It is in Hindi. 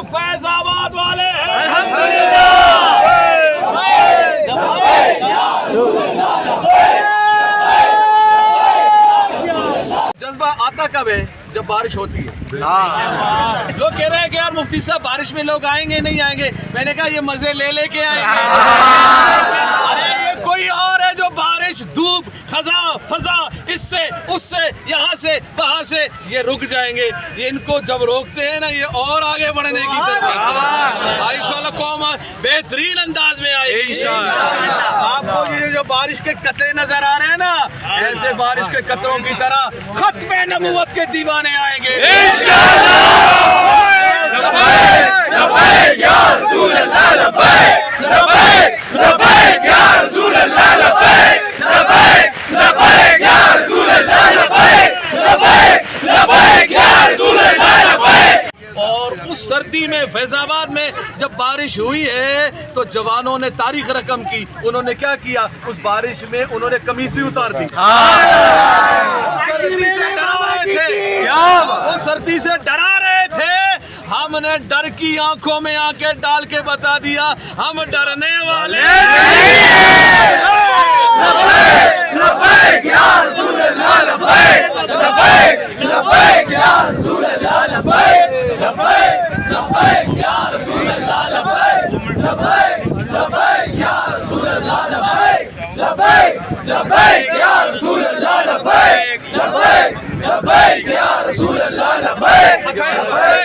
फैजाबाद वाले हैं। जज्बा आता कब है? जब बारिश होती है। लोग कह रहे हैं कि यार मुफ्ती साहब बारिश में लोग आएंगे नहीं आएंगे। मैंने कहा ये मजे ले लेके आएंगे। अरे ये कोई और है जो बारिश धूप खजा फजा इससे उससे यहाँ से वहाँ से ये रुक जाएंगे। ये इनको जब रोकते हैं ना ये और आगे बढ़ने की तरफ इंशाअल्लाह कौम बेहतरीन अंदाज में आएगी। आपको ये जो बारिश के कतरे नजर आ रहे हैं ना, ऐसे बारिश के कतरों की तरह खत्मे नबूवत के दीवाने आएंगे और उस सर्दी में फैजाबाद में जब बारिश हुई है तो जवानों ने तारीख रकम की। उन्होंने क्या किया? उस बारिश में उन्होंने कमीज भी उतार दी। सर्दी से डरा रहे थे, वो सर्दी से डरा रहे थे। हमने डर की आंखों में आंखें डाल के बता दिया हम डरने वाले